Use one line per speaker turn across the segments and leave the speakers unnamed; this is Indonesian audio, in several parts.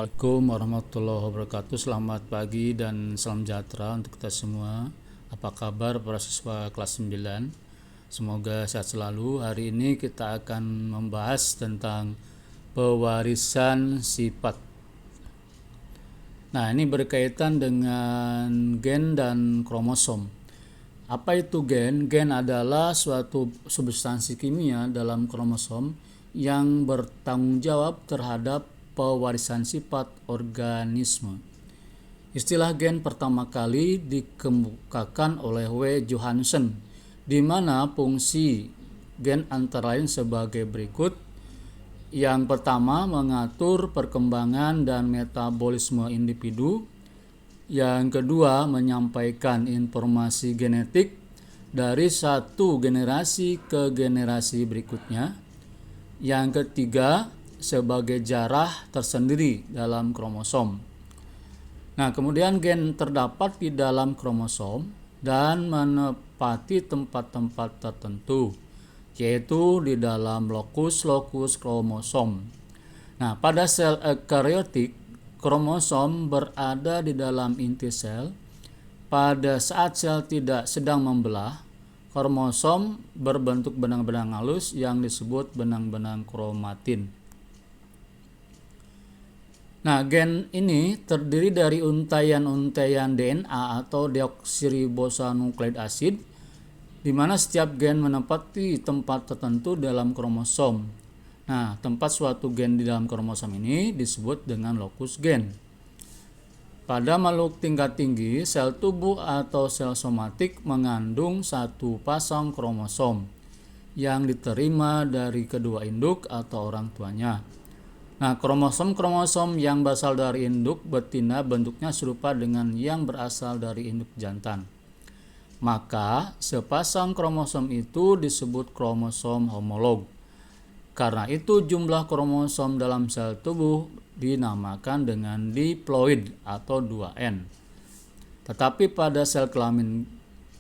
Assalamualaikum warahmatullahi wabarakatuh. Selamat pagi dan salam sejahtera untuk kita semua. Apa kabar para siswa kelas 9? Semoga sehat selalu. Hari ini kita akan membahas tentang pewarisan sifat. Nah, ini berkaitan dengan gen dan kromosom. Apa itu gen? Gen adalah suatu substansi kimia dalam kromosom yang bertanggung jawab terhadap pewarisan sifat organisme. Istilah gen pertama kali dikemukakan oleh W. Johansen, di mana fungsi gen antara lain sebagai berikut. Yang pertama, mengatur perkembangan dan metabolisme individu. Yang kedua, menyampaikan informasi genetik dari satu generasi ke generasi berikutnya. Yang ketiga, sebagai jarah tersendiri dalam kromosom. Nah, kemudian gen terdapat di dalam kromosom dan menempati tempat-tempat tertentu, yaitu di dalam lokus-lokus kromosom. Nah, pada sel eukariotik, kromosom berada di dalam inti sel. Pada saat sel tidak sedang membelah, kromosom berbentuk benang-benang halus yang disebut benang-benang kromatin. Nah, gen ini terdiri dari untaian-untaian DNA atau deoksiribosonukleik asid, di mana setiap gen menempati tempat tertentu dalam kromosom. Nah, tempat suatu gen di dalam kromosom ini disebut dengan lokus gen. Pada makhluk tingkat tinggi, sel tubuh atau sel somatik mengandung satu pasang kromosom yang diterima dari kedua induk atau orang tuanya. Nah, kromosom-kromosom yang berasal dari induk betina bentuknya serupa dengan yang berasal dari induk jantan. Maka, sepasang kromosom itu disebut kromosom homolog. Karena itu, jumlah kromosom dalam sel tubuh dinamakan dengan diploid atau 2N. Tetapi pada sel kelamin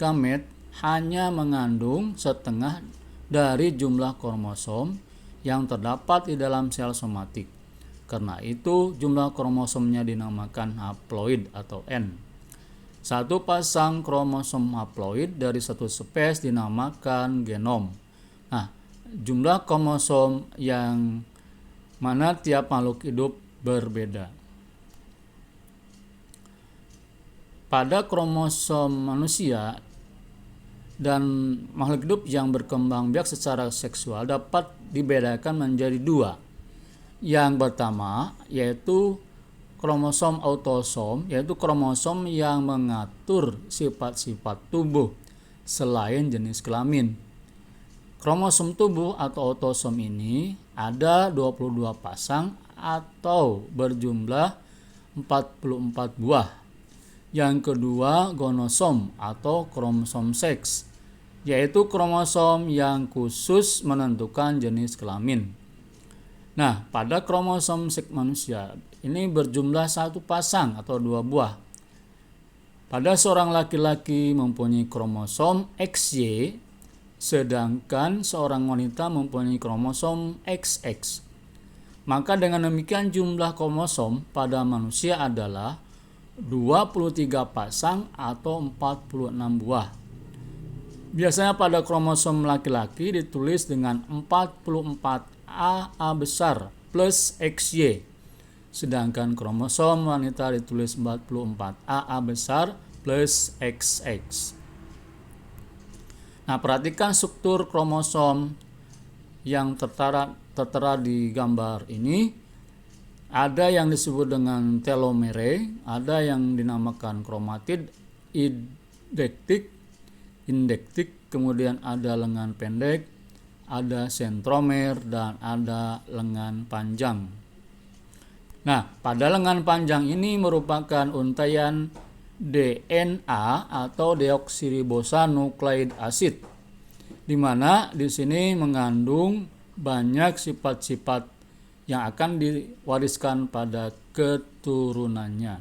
gamet hanya mengandung setengah dari jumlah kromosom yang terdapat di dalam sel somatik. Karena itu, jumlah kromosomnya dinamakan haploid atau N. Satu pasang kromosom haploid dari satu spesies dinamakan genom. Nah, jumlah kromosom yang mana tiap makhluk hidup berbeda. Pada kromosom manusia dan makhluk hidup yang berkembang biak secara seksual dapat dibedakan menjadi dua. Yang pertama yaitu kromosom autosom, yaitu kromosom yang mengatur sifat-sifat tubuh selain jenis kelamin. Kromosom tubuh atau autosom ini ada 22 pasang atau berjumlah 44 buah. Yang kedua, gonosom atau kromosom seks, yaitu kromosom yang khusus menentukan jenis kelamin. Nah, pada kromosom seks manusia ini berjumlah satu pasang atau 2 buah. Pada seorang laki-laki mempunyai kromosom XY, sedangkan seorang wanita mempunyai kromosom XX. Maka dengan demikian jumlah kromosom pada manusia adalah 23 pasang atau 46 buah. Biasanya pada kromosom laki-laki ditulis dengan 44 AA besar plus XY. Sedangkan kromosom wanita ditulis 44 AA besar plus XX. Nah, perhatikan struktur kromosom yang tertera di gambar ini. Ada yang disebut dengan telomere, ada yang dinamakan kromatid, indektik, kemudian ada lengan pendek, ada sentromer, dan ada lengan panjang. Nah, pada lengan panjang ini merupakan untaian DNA atau deoksiribosonukleik asid, di mana di sini mengandung banyak sifat-sifat yang akan diwariskan pada keturunannya.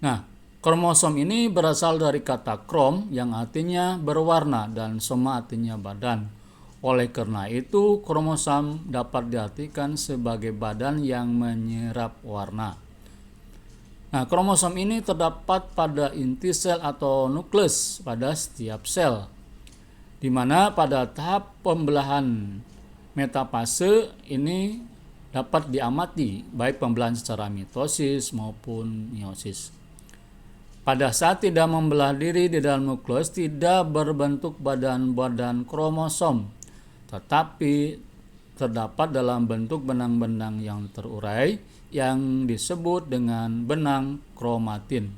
Nah, kromosom ini berasal dari kata krom yang artinya berwarna dan soma artinya badan. Oleh karena itu, kromosom dapat diartikan sebagai badan yang menyerap warna. Nah, kromosom ini terdapat pada inti sel atau nukleus pada setiap sel, di mana pada tahap pembelahan metafase ini dapat diamati baik pembelahan secara mitosis maupun meiosis. Pada saat tidak membelah diri di dalam nukleus tidak berbentuk badan-badan kromosom, tetapi terdapat dalam bentuk benang-benang yang terurai yang disebut dengan benang kromatin.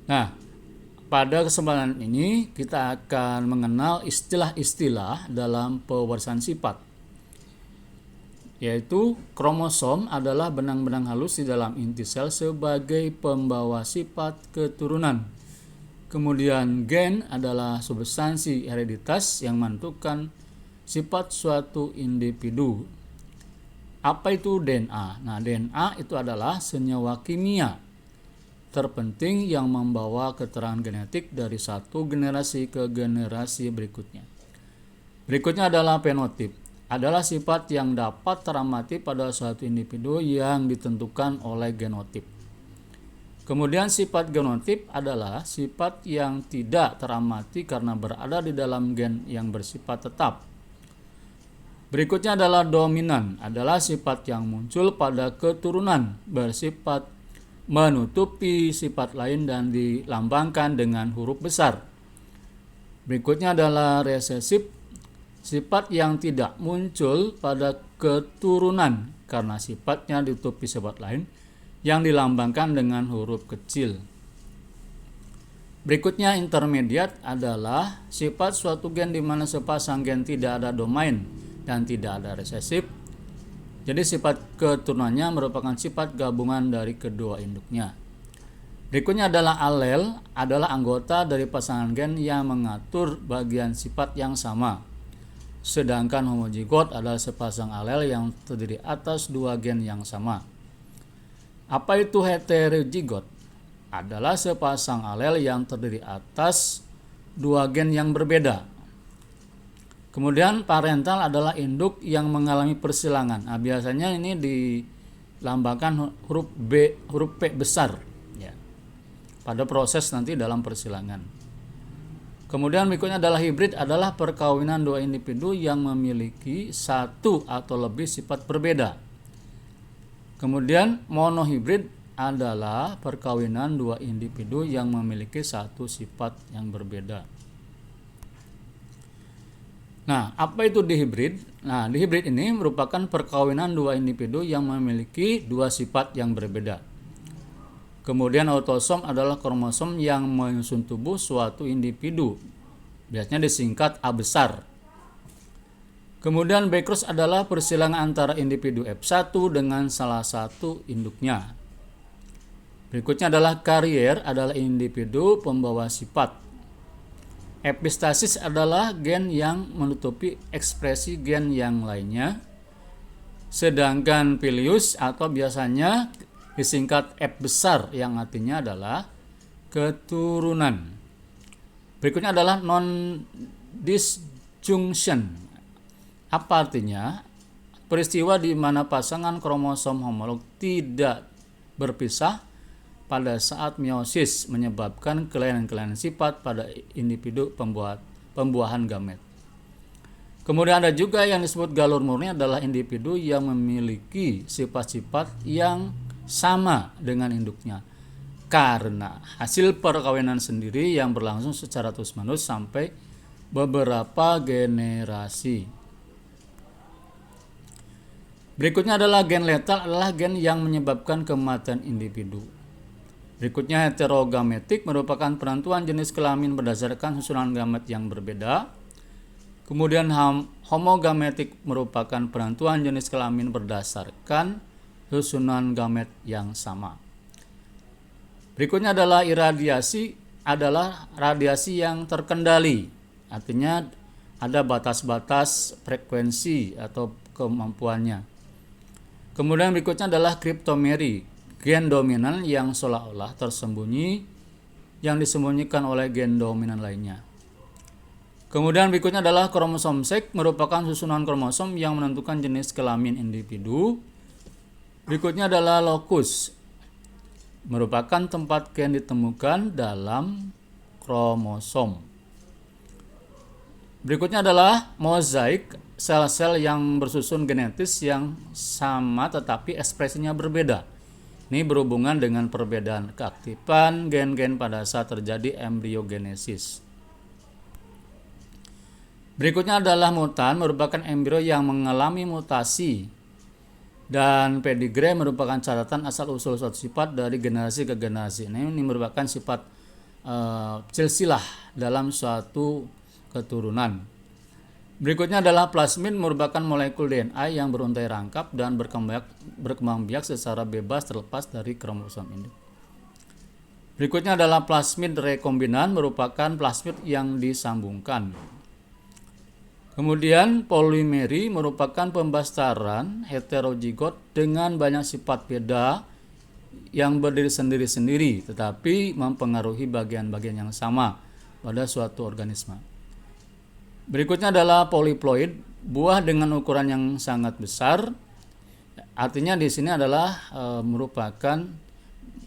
Nah, pada kesempatan ini kita akan mengenal istilah-istilah dalam pewarisan sifat, yaitu kromosom adalah benang-benang halus di dalam inti sel sebagai pembawa sifat keturunan. Kemudian gen adalah substansi hereditas yang menentukan sifat suatu individu. Apa itu DNA? Nah, DNA itu adalah senyawa kimia terpenting yang membawa keterangan genetik dari satu generasi ke generasi berikutnya. Berikutnya adalah fenotip, adalah sifat yang dapat teramati pada suatu individu yang ditentukan oleh genotip. Kemudian sifat genotip adalah sifat yang tidak teramati karena berada di dalam gen yang bersifat tetap. Berikutnya adalah dominan, adalah sifat yang muncul pada keturunan bersifat menutupi sifat lain dan dilambangkan dengan huruf besar. Berikutnya adalah resesif, sifat yang tidak muncul pada keturunan karena sifatnya ditutupi sifat lain yang dilambangkan dengan huruf kecil. Berikutnya intermediat adalah sifat suatu gen di mana sepasang gen tidak ada domain dan tidak ada resesif. Jadi sifat keturunannya merupakan sifat gabungan dari kedua induknya. Berikutnya adalah alel, adalah anggota dari pasangan gen yang mengatur bagian sifat yang sama. Sedangkan homozigot adalah sepasang alel yang terdiri atas dua gen yang sama. Apa itu heterozigot? Adalah sepasang alel yang terdiri atas dua gen yang berbeda. Kemudian parental adalah induk yang mengalami persilangan. Nah, biasanya ini dilambangkan huruf P besar ya, pada proses nanti dalam persilangan. Kemudian berikutnya adalah hibrid, adalah perkawinan dua individu yang memiliki satu atau lebih sifat berbeda. Kemudian monohibrid adalah perkawinan dua individu yang memiliki satu sifat yang berbeda. Nah, apa itu dihibrid? Nah, dihibrid ini merupakan perkawinan dua individu yang memiliki dua sifat yang berbeda. Kemudian autosom adalah kromosom yang menyusun tubuh suatu individu. Biasanya disingkat A besar. Kemudian backcross adalah persilangan antara individu F1 dengan salah satu induknya. Berikutnya adalah karier, adalah individu pembawa sifat. Epistasis adalah gen yang menutupi ekspresi gen yang lainnya. Sedangkan filius atau biasanya disingkat F besar yang artinya adalah keturunan. Berikutnya adalah non-disjunction. Apa artinya? Peristiwa di mana pasangan kromosom homolog tidak berpisah pada saat meiosis menyebabkan kelainan-kelainan sifat pada individu pembuahan gamet. Kemudian ada juga yang disebut galur murni, adalah individu yang memiliki sifat-sifat yang sama dengan induknya karena hasil perkawinan sendiri yang berlangsung secara terus-menerus sampai beberapa generasi. Berikutnya adalah gen letal, adalah gen yang menyebabkan kematian individu. Berikutnya heterogametik, merupakan penentuan jenis kelamin berdasarkan susunan gamet yang berbeda. Kemudian homogametik merupakan penentuan jenis kelamin berdasarkan susunan gamet yang sama. Berikutnya adalah iradiasi, adalah radiasi yang terkendali. Artinya ada batas-batas frekuensi atau kemampuannya. Kemudian berikutnya adalah kriptomeri, gen dominan yang seolah-olah tersembunyi yang disembunyikan oleh gen dominan lainnya. Kemudian berikutnya adalah kromosom seks, merupakan susunan kromosom yang menentukan jenis kelamin individu. Berikutnya adalah lokus, merupakan tempat gen ditemukan dalam kromosom. Berikutnya adalah mozaik, sel-sel yang bersusun genetis yang sama tetapi ekspresinya berbeda. Ini berhubungan dengan perbedaan keaktifan gen-gen pada saat terjadi embriogenesis. Berikutnya adalah mutan, merupakan embrio yang mengalami mutasi. Dan pedigree merupakan catatan asal-usul suatu sifat dari generasi ke generasi. Ini merupakan sifat silsilah dalam suatu keturunan. Berikutnya adalah plasmid, merupakan molekul DNA yang beruntai rangkap dan berkembang biak secara bebas terlepas dari kromosom induk. Berikutnya adalah plasmid rekombinan, merupakan plasmid yang disambungkan. Kemudian polimeri merupakan pembastaran heterozigot dengan banyak sifat beda yang berdiri sendiri-sendiri tetapi mempengaruhi bagian-bagian yang sama pada suatu organisme. Berikutnya adalah poliploid, buah dengan ukuran yang sangat besar. Artinya di sini adalah merupakan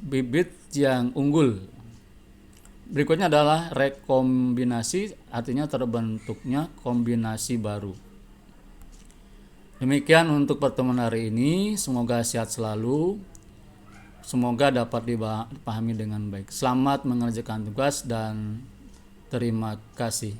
bibit yang unggul. Berikutnya adalah rekombinasi, artinya terbentuknya kombinasi baru. Demikian untuk pertemuan hari ini, semoga sehat selalu, semoga dapat dipahami dengan baik. Selamat mengerjakan tugas dan terima kasih.